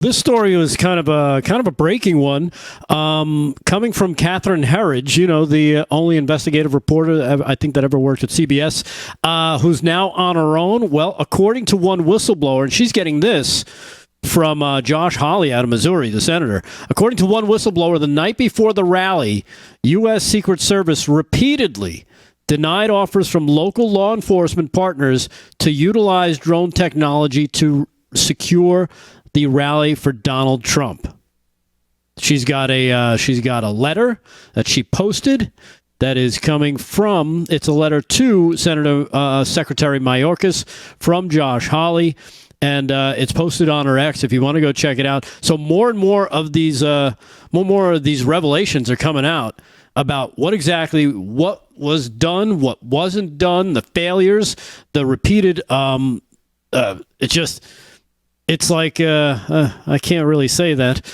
This story was kind of a breaking one, coming from Catherine Herridge, the only investigative reporter I think that ever worked at CBS, who's now on her own. Well, according to one whistleblower, and she's getting this from Josh Hawley out of Missouri, the senator. According to one whistleblower, the night before the rally, U.S. Secret Service repeatedly denied offers from local law enforcement partners to utilize drone technology to secure the rally for Donald Trump. She's got a letter that she posted that is coming from. It's a letter to Secretary Mayorkas from Josh Hawley, and it's posted on her X. If you want to go check it out. So more and more of these revelations are coming out about what was done, what wasn't done, the failures, the repeated. It's like I can't really say that.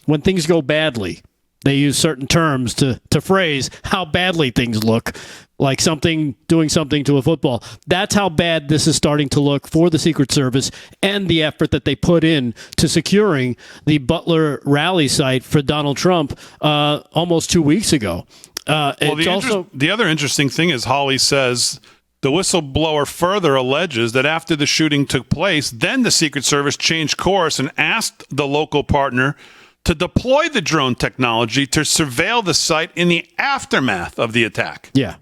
When things go badly, they use certain terms to phrase how badly things look, like doing something to a football. That's how bad this is starting to look for the Secret Service and the effort that they put in to securing the Butler rally site for Donald Trump almost 2 weeks ago. The other interesting thing is Hawley says the whistleblower further alleges that after the shooting took place, then the Secret Service changed course and asked the local partner to deploy the drone technology to surveil the site in the aftermath of the attack. Yeah.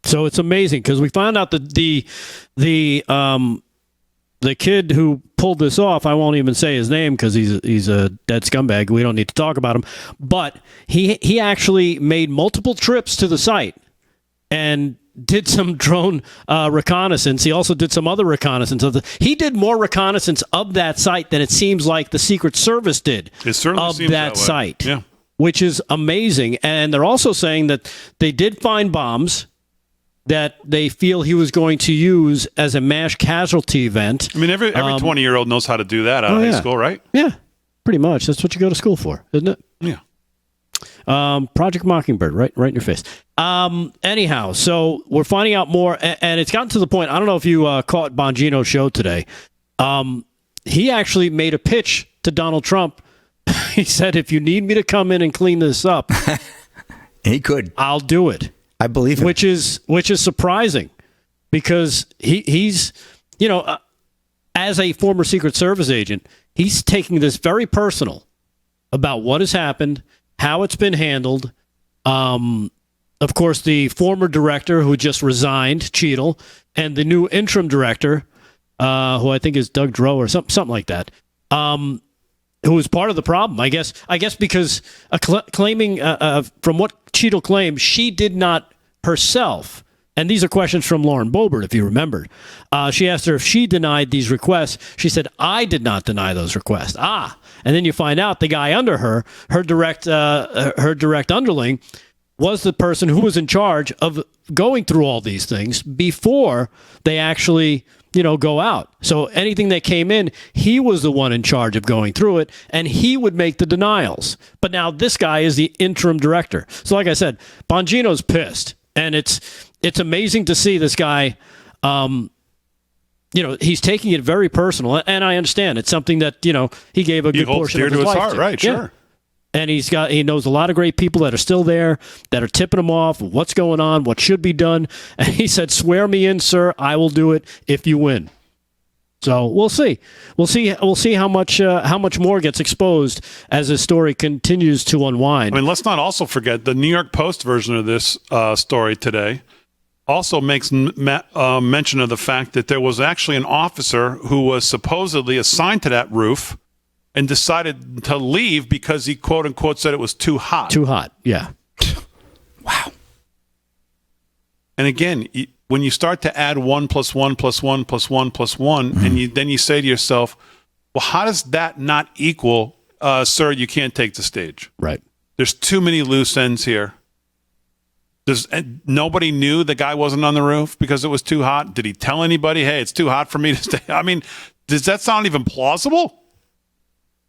So it's amazing because we found out that the kid who pulled this off, I won't even say his name because he's a dead scumbag. We don't need to talk about him. But he actually made multiple trips to the site and did some drone reconnaissance. He also did some other reconnaissance. He did more reconnaissance of that site than it seems like the Secret Service did of that site, which is amazing. And they're also saying that they did find bombs that they feel he was going to use as a mass casualty event. I mean, every 20-year-old knows how to do that out of high school, right? Yeah, pretty much. That's what you go to school for, isn't it? Yeah. Project Mockingbird, right in your face. Anyhow, so we're finding out more, and it's gotten to the point, I don't know if you caught Bongino's show today. He actually made a pitch to Donald Trump. He said, if you need me to come in and clean this up, he could. I'll do it. I believe him. Which is surprising because he's, as a former Secret Service agent, he's taking this very personal about what has happened, how it's been handled. Of course, the former director who just resigned, Cheadle, and the new interim director, who I think is Doug Drow or something like that, who was part of the problem. I guess because claiming from what Cheadle claimed, she did not herself, and these are questions from Lauren Boebert, if you remembered. She asked her if she denied these requests. She said, I did not deny those requests. And then you find out the guy under her direct underling, was the person who was in charge of going through all these things before they actually, go out. So anything that came in, he was the one in charge of going through it, and he would make the denials. But now this guy is the interim director. So like I said, Bongino's pissed. And it's amazing to see this guy, he's taking it very personal. And I understand. It's something that, he gave a good portion of his life heart, to. Right, sure. And he knows a lot of great people that are still there, that are tipping him off, what's going on, what should be done. And he said, swear me in, sir, I will do it if you win. So we'll see. We'll see how much more gets exposed as this story continues to unwind. I mean, let's not also forget the New York Post version of this story today also makes mention of the fact that there was actually an officer who was supposedly assigned to that roof and decided to leave because he, quote unquote, said it was too hot. Too hot, yeah. Wow. And again, when you start to add 1 + 1 + 1 + 1 + 1, and then you say to yourself, well, how does that not equal, sir, you can't take the stage? Right. There's too many loose ends here. Nobody knew the guy wasn't on the roof because it was too hot? Did he tell anybody, hey, it's too hot for me to stay? I mean, does that sound even plausible?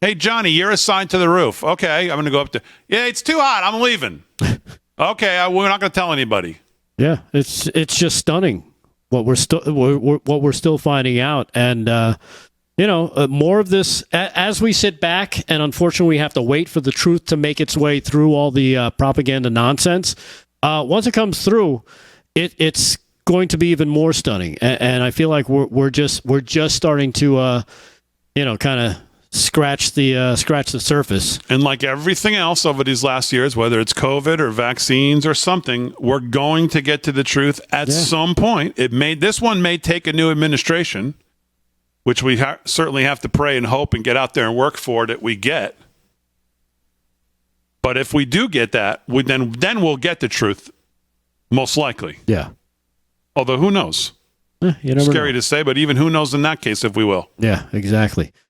Hey, Johnny, you're assigned to the roof. Okay, I'm going to go up there. Yeah, it's too hot. I'm leaving. Okay, we're not going to tell anybody. Yeah, it's just stunning what we're still finding out. And more of this as we sit back, and unfortunately we have to wait for the truth to make its way through all the propaganda nonsense. Once it comes through, it's going to be even more stunning. And I feel like we're just starting to kind of scratch the surface. And like everything else over these last years, whether it's COVID or vaccines or something, we're going to get to the truth at some point. This one may take a new administration, which we certainly have to pray and hope and get out there and work for that we get. But if we do get that, then we'll get the truth, most likely. Yeah. Although who knows? You never Scary know. to say, but even who knows in that case if we will. Yeah, exactly.